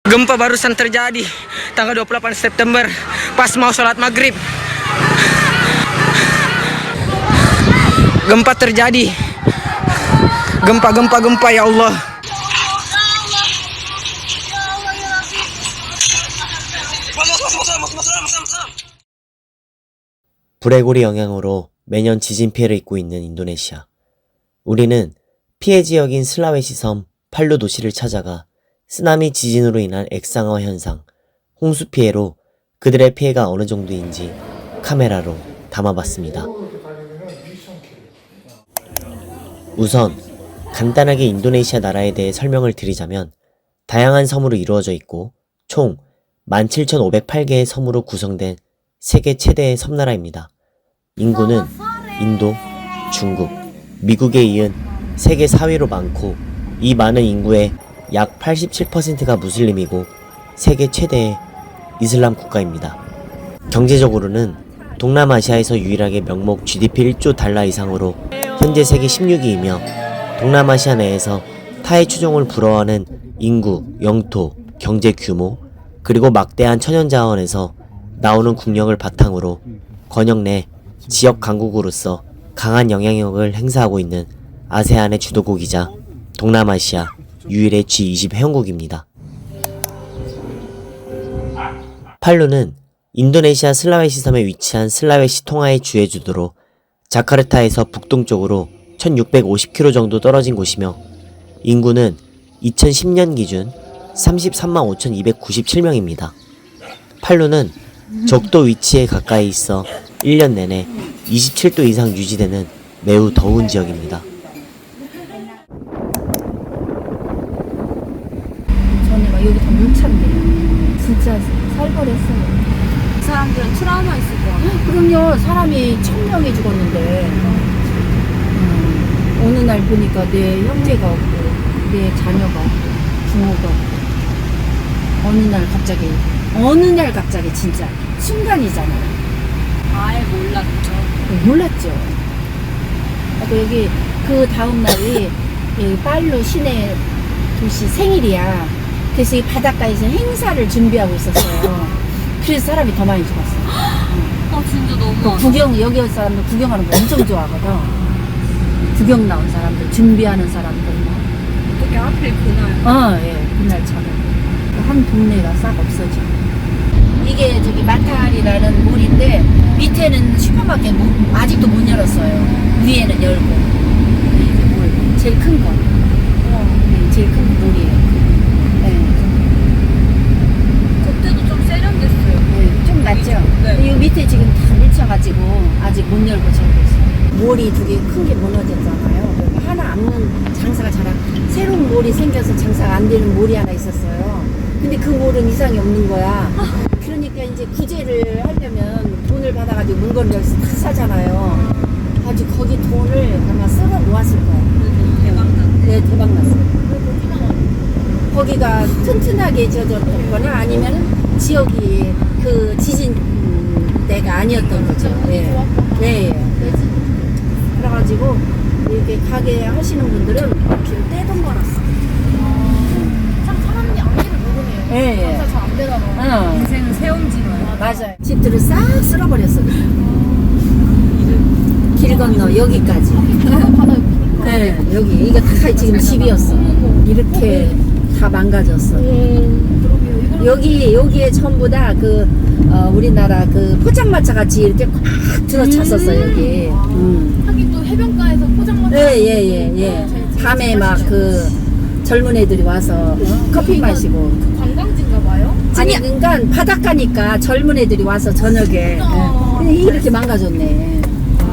Gempa barusan terjadi tanggal 28 September pas mau sholat maghrib. Gempa terjadi. Gempa ya Allah. 불의골이 영향으로 매년 지진 피해를 입고 있는 인도네시아. 우리는 피해 지역인 슬라웨시 섬 팔루 도시를 찾아가 쓰나미 지진으로 인한 액상어 현상, 홍수 피해로 그들의 피해가 어느 정도인지 카메라로 담아봤습니다. 우선 간단하게 인도네시아 나라에 대해 설명을 드리자면 다양한 섬으로 이루어져 있고 총 17,508개의 섬으로 구성된 세계 최대의 섬나라입니다. 인구는 인도, 중국, 미국에 이은 세계 4위로 많고 이 많은 인구의 약 87%가 무슬림이고 세계 최대의 이슬람 국가입니다. 경제적으로는 동남아시아에서 유일하게 명목 GDP 1조 달러 이상으로 현재 세계 16위이며 동남아시아 내에서 타의 추종을 불허하는 인구, 영토, 경제 규모, 그리고 막대한 천연자원에서 나오는 국력을 바탕으로 권역 내 지역 강국으로서 강한 영향력을 행사하고 있는 아세안의 주도국이자 동남아시아 유일의 G20 회원국입니다. 팔루는 인도네시아 슬라웨시 섬에 위치한 슬라웨시 통화의 주해주도로 자카르타에서 북동쪽으로 1650km 정도 떨어진 곳이며 인구는 2010년 기준 33만 5297명입니다. 팔루는 적도 위치에 가까이 있어 1년 내내 27도 이상 유지되는 매우 더운 지역입니다. 저는 막 여기 다 물차인데요. 진짜 살벌했어요. 사람들은 트라우마 있을 것 같아요. 그럼요. 사람이 1000명이 죽었는데 어느 날 보니까 내 형제가 없고 내 자녀가 없고 부모가 없고 어느 날 갑자기 진짜 순간이잖아요. 아예 몰랐죠. 몰랐죠. 그리고 여기 그 다음 날이 이 팔루 시내 도시 생일이야. 그래서 이 바닷가에서 행사를 준비하고 있었어요. 그래서 사람이 더 많이 죽었어요. 아 진짜 너무 구경, 여기 온 사람들 구경하는 거 엄청 좋아하거든. 구경 나온 사람들, 준비하는 사람들. 어떻게 하필 그날. 예, 그날 저녁. 한 동네가 싹 없어져. 이게 저기 마탈이라는 몰인데 밑에는 슈퍼마켓 아직도 못 열었어요. 위에는 열고. 이게 몰, 제일 큰 거. 네, 제일 큰 몰이에요. 네. 그때도 좀 세련됐어요. 네, 좀 낫죠? 네. 이 밑에 지금 다 묻혀가지고 아직 못 열고 저러고 있어요. 몰이 두 개 큰 게 무너졌잖아요. 그러니까 하나 안는 장사가 잘 안, 새로운 몰이 생겨서 장사가 안 되는 몰이 하나 있었어요. 근데 그 몰은 이상이 없는 거야. 그러니까 이제 구제를 하려면 돈을 받아가지고 물건을 여기서 다 사잖아요. 아주 거기 돈을 아마 썰어 놓았을 거야. 대박났네. 네, 대박 났어요. 거기가 튼튼하게 젖었거나 아니면 지역이 그 지진 때가 아니었던 거죠. 네. 네. 그래가지고 이렇게 가게 하시는 분들은 길 떼돈 벌었어. 참 사람이 앞길을 모르네요. 예, 예. 잘안 되다가 인생은 세움지로요. 맞아요. 집들을 싹 쓸어버렸어. 길 건너 여기까지. 네, 여기 이거 다 지금 집이었어. 이렇게 다 망가졌어. 여기에 전부 다 그 우리나라 그 포장마차 같이 이렇게 꽉 들어찼었어 여기. 하긴 또 해변가에서 포장마차. 예. 밤에 막 그 젊은 애들이 와서 커피 마시고. 그 관광지인가 봐요? 아니 그러니까 바닷가니까 젊은 애들이 와서 저녁에 예. 이렇게 망가졌네.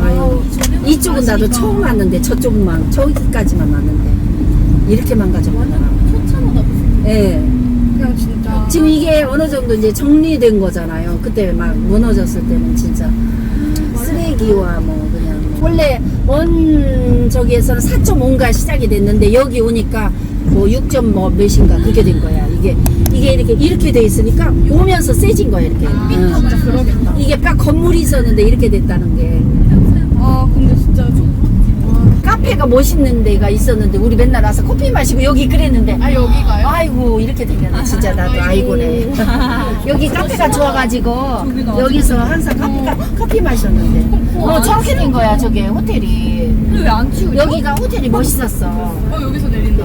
아유, 이쪽은 나도 처음 왔는데 저쪽만 저기까지만 왔는데 이렇게 망가졌구나. 초창하다 무슨. 예. 그냥 진짜. 지금 이게 어느 정도 이제 정리된 거잖아요. 그때 막 무너졌을 때는 진짜 쓰레기와 뭐 그냥 원래 원 저기에서는 4.5가 시작이 됐는데 여기 오니까 뭐 6. 뭐 몇인가 그게 된 거야. 이게 이렇게 돼 있으니까 오면서 세진 거야 이렇게. 진짜 그러겠다. 이게 딱 건물이 있었는데 이렇게 됐다는 게. 아 근데 진짜 좀. 카페가 멋있는 데가 있었는데 우리 맨날 와서 커피 마시고 여기 그랬는데 아 여기가요? 아이고 이렇게 생겼네 진짜 나도 아이고네. 여기 카페가 좋아가지고 여기서 항상 커피 마셨는데 저렇게 된 거야 저게 호텔이. 근데 왜 안 치우죠? 여기가 호텔이 멋있었어. 여기서 내린다.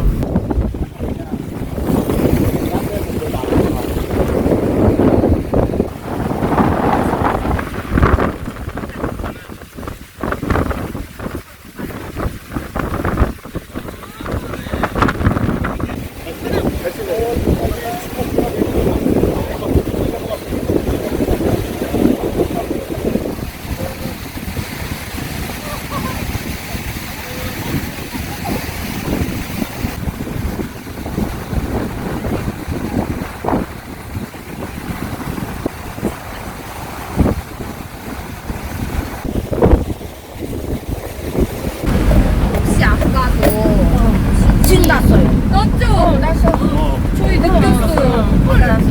혹시 안 가도 지금 났어요. 났죠? 났어. 저희 느꼈어요. 헐 났어.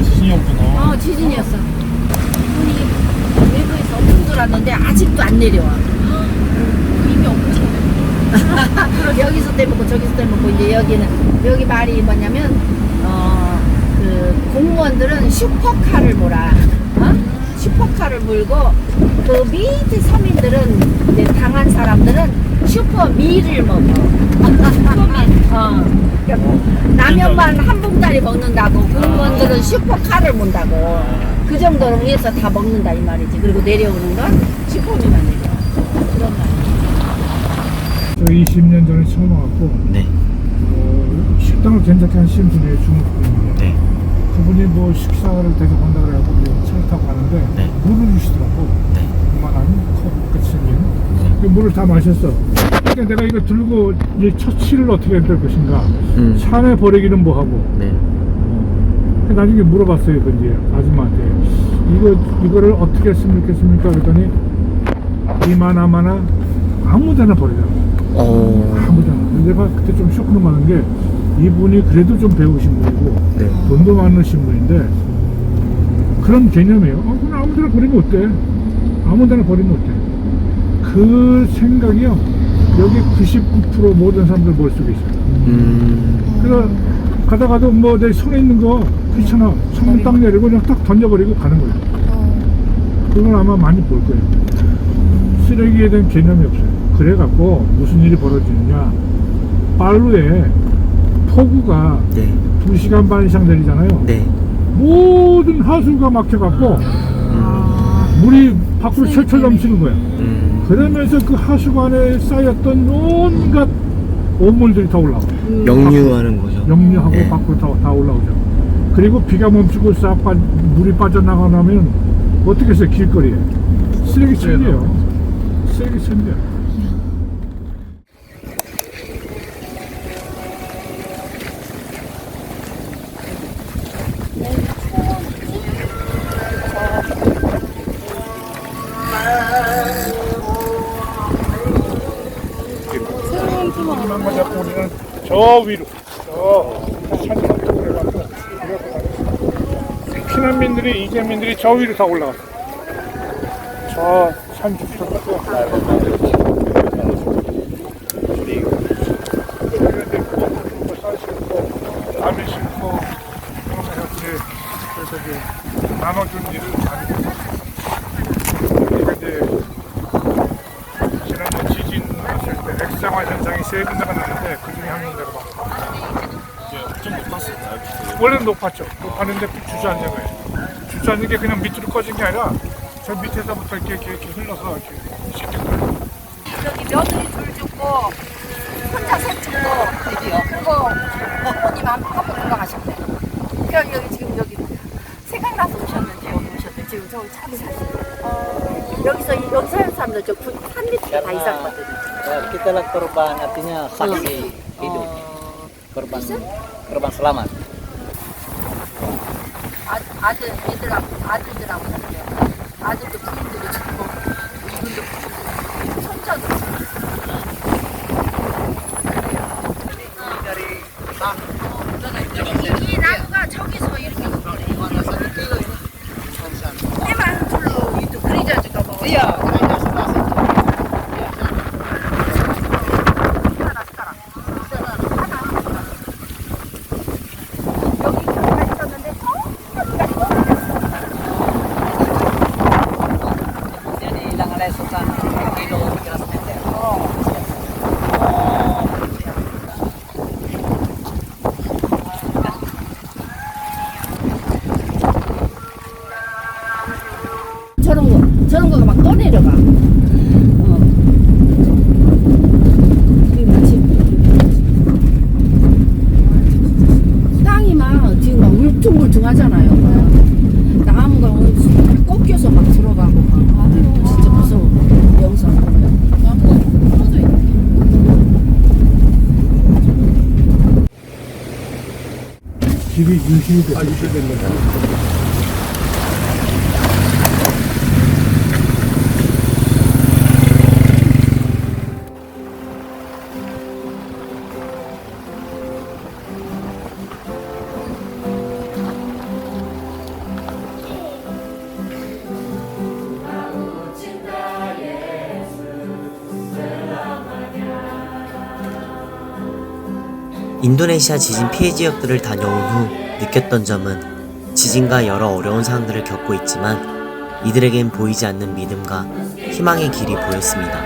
지진이 없구나. 지진이었어. 이분이 외부에서 엄청 들었는데 아직도 안 내려와. 이미 엄청 여기서 떼먹고 저기서 떼먹고 이제 여기 말이 뭐냐면 그 공무원들은 슈퍼카를 몰아. 슈퍼카를 몰고 그 밑에 서민들은 이제 당한 사람들은 슈퍼미를 먹어. 그러니까 라면만 한 봉다리 먹는다고 공무원들은 슈퍼카를 mon다고. 그 정도로 위에서 다 먹는다 이 말이지. 그리고 내려오는 건 슈퍼미만 내려. 그런 말. 저 20년 전에 처음 와갖고 네. 식당을 괜찮게 하신 분이에요. 중국분이에요. 네. 그분이 뭐 식사를 대접한다 그래갖고 차를 타고 가는데 네. 물을 주시더라고. 네. 그만한 컵같이 생긴. 그 물을 다 마셨어. 그러니까 내가 이거 들고 이제 처치를 어떻게 해야 될 것인가. 차 안에 버리기는 뭐하고. 네. 나중에 물어봤어요. 그 이제 아줌마한테 이거를 어떻게 했으면 좋겠습니까? 그랬더니 이만하마나 아무데나 버리라고. 아무데나. 내가 그때 좀 쇼크를 받은 게 이분이 그래도 좀 배우신 분이고 네. 돈도 많으신 분인데 그런 개념이에요. 그냥 아무데나 버리면 어때? 아무데나 버리면 어때? 그 생각이요. 여기 99% 모든 사람들 머릿속에 있어요. 그래서 가다가도 뭐 내 손에 있는 거 귀찮아. 손을 딱 내리고 그냥 딱 던져버리고 가는 거예요. 그걸 아마 많이 볼 거예요. 쓰레기에 대한 개념이 없어요. 그래갖고 무슨 일이 벌어지느냐. 빨루에 폭우가 네. 2시간 반 이상 내리잖아요. 네. 모든 하수가 막혀갖고 물이 밖으로 철철 넘치는 거야. 그러면서 그 하수구 안에 쌓였던 온갖 오물들이 다 올라와. 역류하는 거죠. 역류하고 네. 밖으로 다 올라오죠. 그리고 비가 멈추고 싹 물이 빠져나가면 어떻게 했어요? 길거리에 쓰레기 천지예요. 쓰레기 천지야. 우리만 잡고 우리는 저 위로 산 쪽으로 가서 피난민들이 이재민들이 저 위로 다 올라갔어. 저 산 쪽으로 남이 심고 그래서 이제 나눠준 일을 잘했어요. 그러니까 이제 지난해 지진 났을 때 액상화 현상이 3군데가 났는데 그 중에 한 군데가 막 좀 높았을까요? 원래는 높았죠. 높았는데 주저앉은 거예요. 주저앉은 게 그냥 밑으로 꺼진 게 아니라 저 밑에서부터 이렇게 흘러서 이렇게 시켰어요. 저기 며느리 둘 죽고 혼자 셋 죽고 그리고 부모님 한 분 돌아가셨대. 그럼 여기 지금 여기 생각나서 오셨는지 여기 오셨대. 지금 저기 차도 사시고 여기 사는 사람들 저 산 밑에 다 있었거든요. Kita lihat korban artinya saksi hidup, korban selamat. 아들들하고 살았대요. 아들도 부인들도 죽고 이분도 손자도 이 나무가 저기서 이렇게 해만 둘로 itu gereja juga bawah. Iya, gereja sebelah situ. 길이 유실이 됐어요. 유실됐네. 인도네시아 지진 피해 지역들을 다녀온 후 느꼈던 점은 지진과 여러 어려운 상황들을 겪고 있지만 이들에겐 보이지 않는 믿음과 희망의 길이 보였습니다.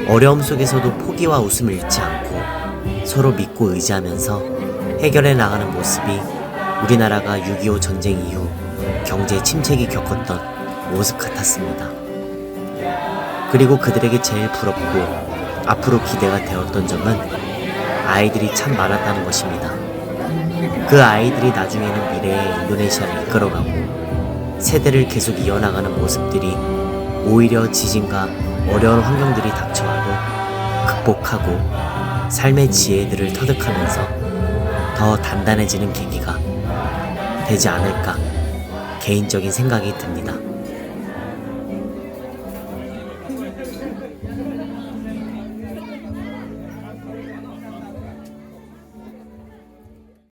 어려움 속에서도 포기와 웃음을 잃지 않고 서로 믿고 의지하면서 해결해 나가는 모습이 우리나라가 6.25 전쟁 이후 경제 침체기 겪었던 모습 같았습니다. 그리고 그들에게 제일 부럽고 앞으로 기대가 되었던 점은 아이들이 참 많았다는 것입니다. 그 아이들이 나중에는 미래의 인도네시아를 이끌어가고 세대를 계속 이어나가는 모습들이 오히려 지진과 어려운 환경들이 닥쳐와도 극복하고 삶의 지혜들을 터득하면서 더 단단해지는 계기가 되지 않을까 개인적인 생각이 듭니다.